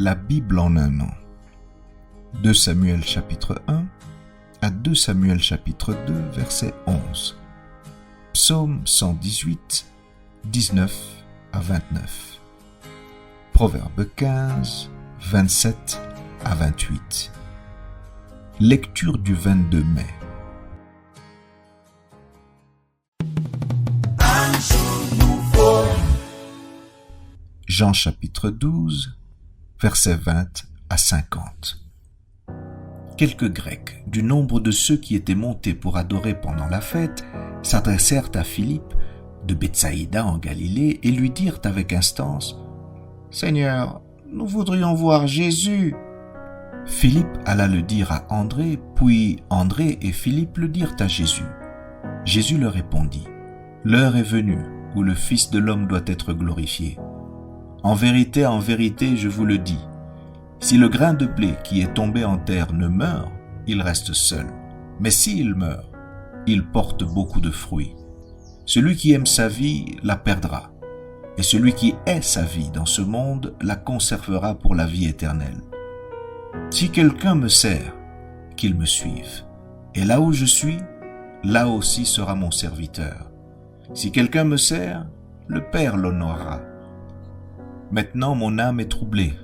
La Bible en un an. 2 Samuel chapitre 1 à 2 Samuel chapitre 2 verset 11. Psaume 118, 19 à 29. Proverbe 15, 27 à 28. Lecture du 22 mai. Jean chapitre 12, versets 20 à 50. Quelques Grecs, du nombre de ceux qui étaient montés pour adorer pendant la fête, s'adressèrent à Philippe de Bethsaïda en Galilée et lui dirent avec instance : « Seigneur, nous voudrions voir Jésus. » Philippe alla le dire à André, puis André et Philippe le dirent à Jésus. Jésus leur répondit : « L'heure est venue où le Fils de l'homme doit être glorifié. En vérité, je vous le dis, si le grain de blé qui est tombé en terre ne meurt, il reste seul. Mais s'il meurt, il porte beaucoup de fruits. Celui qui aime sa vie la perdra, et celui qui hait sa vie dans ce monde la conservera pour la vie éternelle. Si quelqu'un me sert, qu'il me suive. Et là où je suis, là aussi sera mon serviteur. Si quelqu'un me sert, le Père l'honorera. Maintenant mon âme est troublée.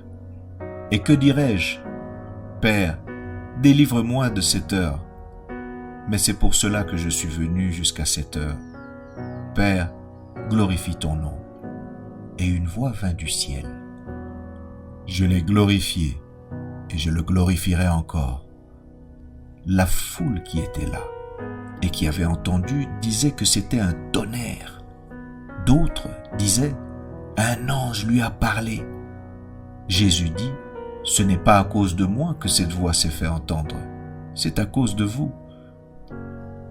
Et que dirais-je ? Père, délivre-moi de cette heure. Mais c'est pour cela que je suis venu jusqu'à cette heure. Père, glorifie ton nom. Et une voix vint du ciel. Je l'ai glorifié, et je le glorifierai encore. La foule qui était là, et qui avait entendu, disait que c'était un tonnerre. D'autres disaient, un ange lui a parlé. Jésus dit, ce n'est pas à cause de moi que cette voix s'est fait entendre, c'est à cause de vous.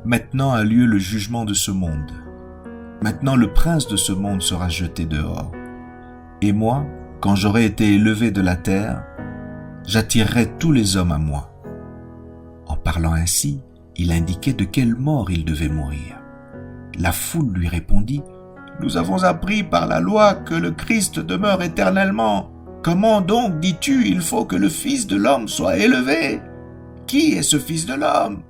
Maintenant a lieu le jugement de ce monde. Maintenant le prince de ce monde sera jeté dehors. Et moi, quand j'aurai été élevé de la terre, j'attirerai tous les hommes à moi. En parlant ainsi, il indiquait de quelle mort il devait mourir. La foule lui répondit : « Nous avons appris par la loi que le Christ demeure éternellement. Comment donc, dis-tu, il faut que le Fils de l'homme soit élevé ? Qui est ce Fils de l'homme ?»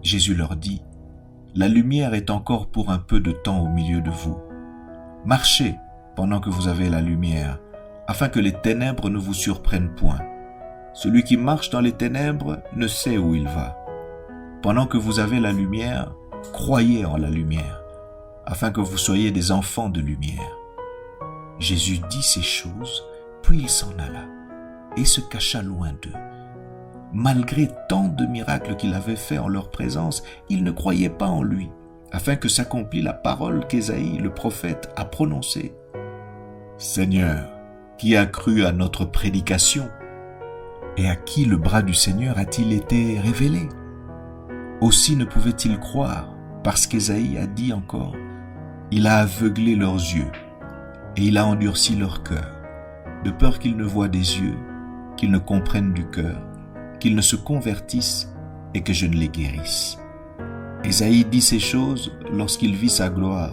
Jésus leur dit : « La lumière est encore pour un peu de temps au milieu de vous. Marchez pendant que vous avez la lumière, afin que les ténèbres ne vous surprennent point. Celui qui marche dans les ténèbres ne sait où il va. Pendant que vous avez la lumière, croyez en la lumière, afin que vous soyez des enfants de lumière. » Jésus dit ces choses, puis il s'en alla et se cacha loin d'eux. Malgré tant de miracles qu'il avait faits en leur présence, ils ne croyaient pas en lui, afin que s'accomplît la parole qu'Ésaïe, le prophète, a prononcée. « Seigneur, qui a cru à notre prédication ? Et à qui le bras du Seigneur a-t-il été révélé ? Aussi ne pouvaient-ils croire, parce qu'Ésaïe a dit encore : il a aveuglé leurs yeux, et il a endurci leur cœur, de peur qu'ils ne voient des yeux, qu'ils ne comprennent du cœur, qu'ils ne se convertissent et que je ne les guérisse. » Ésaïe dit ces choses lorsqu'il vit sa gloire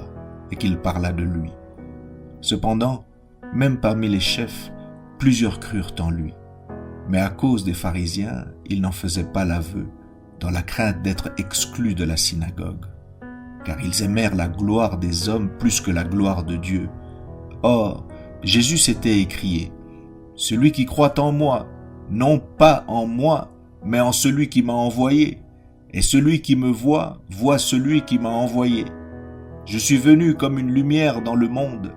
et qu'il parla de lui. Cependant, même parmi les chefs, plusieurs crurent en lui. Mais à cause des pharisiens, il n'en faisait pas l'aveu, dans la crainte d'être exclus de la synagogue. Car ils aimèrent la gloire des hommes plus que la gloire de Dieu. Or, Jésus s'était écrié : « Celui qui croit en moi, non pas en moi, mais en celui qui m'a envoyé. Et celui qui me voit, voit celui qui m'a envoyé. Je suis venu comme une lumière dans le monde,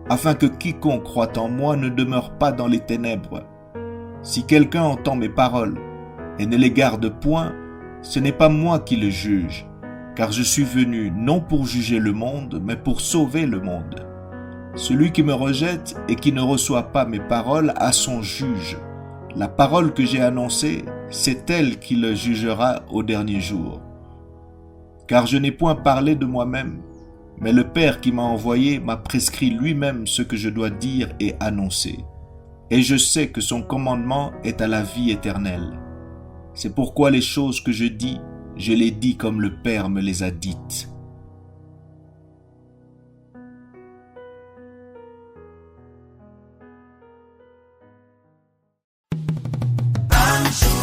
afin que quiconque croit en moi ne demeure pas dans les ténèbres. Si quelqu'un entend mes paroles et ne les garde point, ce n'est pas moi qui le juge, car je suis venu non pour juger le monde, mais pour sauver le monde. Celui qui me rejette et qui ne reçoit pas mes paroles a son juge. La parole que j'ai annoncée, c'est elle qui le jugera au dernier jour. Car je n'ai point parlé de moi-même, mais le Père qui m'a envoyé m'a prescrit lui-même ce que je dois dire et annoncer. Et je sais que son commandement est à la vie éternelle. C'est pourquoi les choses que je dis, je les dis comme le Père me les a dites. Jour